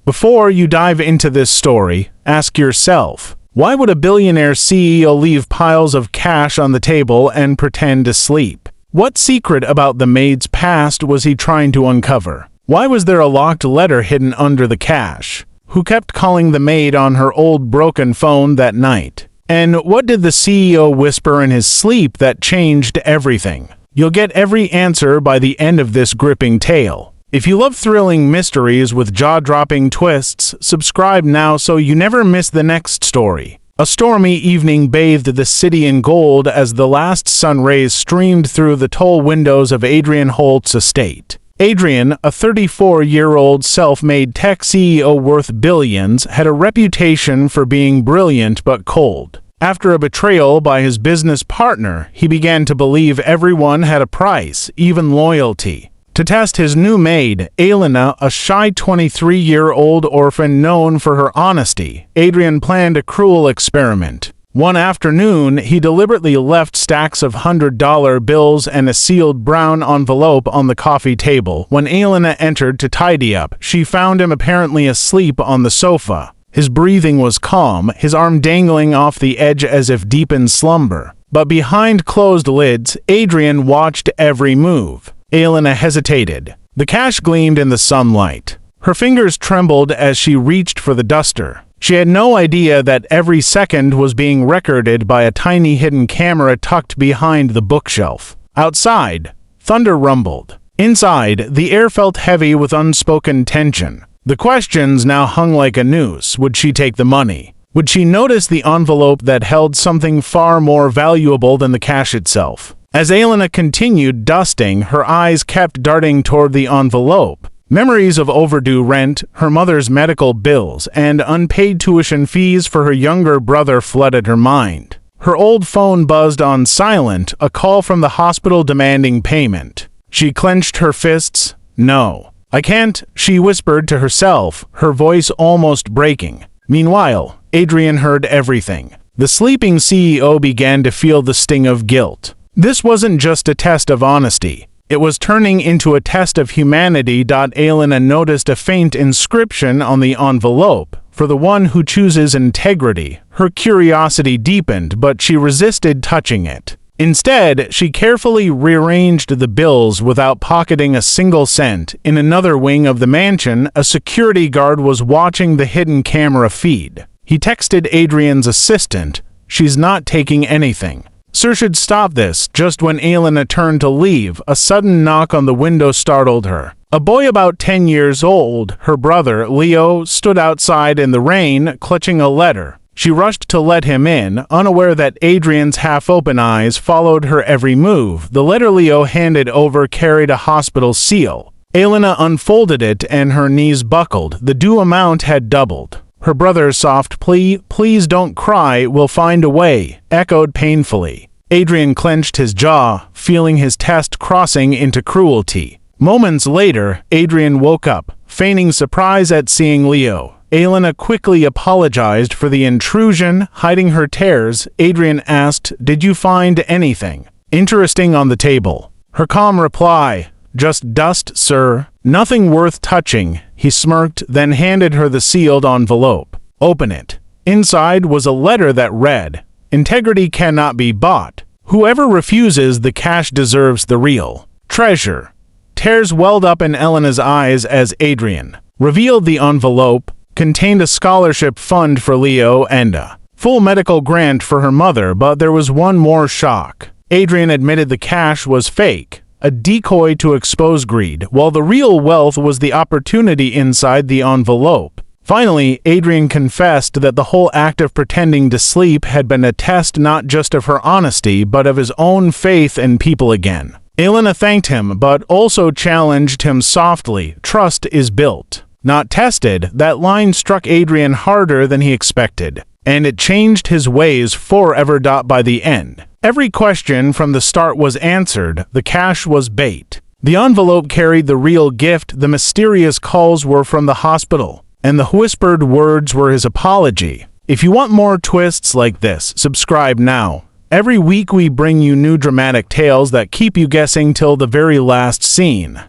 Before you dive into this story, ask yourself, why would a billionaire CEO leave piles of cash on the table and pretend to sleep? What secret about the maid's past was he trying to uncover? Why was there a locked letter hidden under the cash? Who kept calling the maid on her old broken phone that night? And what did the CEO whisper in his sleep that changed everything? You'll get every answer by the end of this gripping tale. If you love thrilling mysteries with jaw-dropping twists, subscribe now so you never miss the next story. A stormy evening bathed the city in gold as the last sun rays streamed through the tall windows of Adrian Holt's estate. Adrian, a 34-year-old self-made tech CEO worth billions, had a reputation for being brilliant but cold. After a betrayal by his business partner, he began to believe everyone had a price, even loyalty. To test his new maid, Elena, a shy 23-year-old orphan known for her honesty, Adrian planned a cruel experiment. One afternoon, he deliberately left stacks of $100 bills and a sealed brown envelope on the coffee table. When Elena entered to tidy up, she found him apparently asleep on the sofa. His breathing was calm, his arm dangling off the edge as if deep in slumber. But behind closed lids, Adrian watched every move. Elena hesitated. The cash gleamed in the sunlight. Her fingers trembled as she reached for the duster. She had no idea that every second was being recorded by a tiny hidden camera tucked behind the bookshelf. Outside, thunder rumbled. Inside, the air felt heavy with unspoken tension. The questions now hung like a noose. Would she take the money? Would she notice the envelope that held something far more valuable than the cash itself? As Elena continued dusting, her eyes kept darting toward the envelope. Memories of overdue rent, her mother's medical bills, and unpaid tuition fees for her younger brother flooded her mind. Her old phone buzzed on silent, a call from the hospital demanding payment. She clenched her fists. "No, I can't," she whispered to herself, her voice almost breaking. Meanwhile, Adrian heard everything. The sleeping CEO began to feel the sting of guilt. This wasn't just a test of honesty. It was turning into a test of humanity. Elena noticed a faint inscription on the envelope. For the one who chooses integrity. Her curiosity deepened, but she resisted touching it. Instead, she carefully rearranged the bills without pocketing a single cent. In another wing of the mansion, a security guard was watching the hidden camera feed. He texted Adrian's assistant, "She's not taking anything. Sir should stop this." Just when Elena turned to leave, a sudden knock on the window startled her. A boy about 10 years old, her brother, Leo, stood outside in the rain, clutching a letter. She rushed to let him in, unaware that Adrian's half-open eyes followed her every move. The letter Leo handed over carried a hospital seal. Elena unfolded it and her knees buckled. The due amount had doubled. Her brother's soft plea, "Please don't cry, we'll find a way," echoed painfully. Adrian clenched his jaw, feeling his test crossing into cruelty. Moments later, Adrian woke up, feigning surprise at seeing Leo. Elena quickly apologized for the intrusion, hiding her tears. Adrian asked, "Did you find anything interesting on the table?" Her calm reply, "Just dust, sir. Nothing worth touching." He smirked, then handed her the sealed envelope. "Open it." Inside was a letter that read, "Integrity cannot be bought. Whoever refuses the cash deserves the real treasure." Tears welled up in Elena's eyes as Adrian revealed the envelope. Contained a scholarship fund for Leo and a full medical grant for her mother, but there was one more shock. Adrian admitted the cash was fake, a decoy to expose greed, while the real wealth was the opportunity inside the envelope. Finally, Adrian confessed that the whole act of pretending to sleep had been a test not just of her honesty, but of his own faith in people again. Elena thanked him, but also challenged him softly. "Trust is built, not tested." That line struck Adrian harder than he expected, and it changed his ways forever. By the end, every question from the start was answered. The cash was bait. The envelope carried the real gift. The mysterious calls were from the hospital, and the whispered words were his apology. If you want more twists like this, subscribe now. Every week we bring you new dramatic tales that keep you guessing till the very last scene.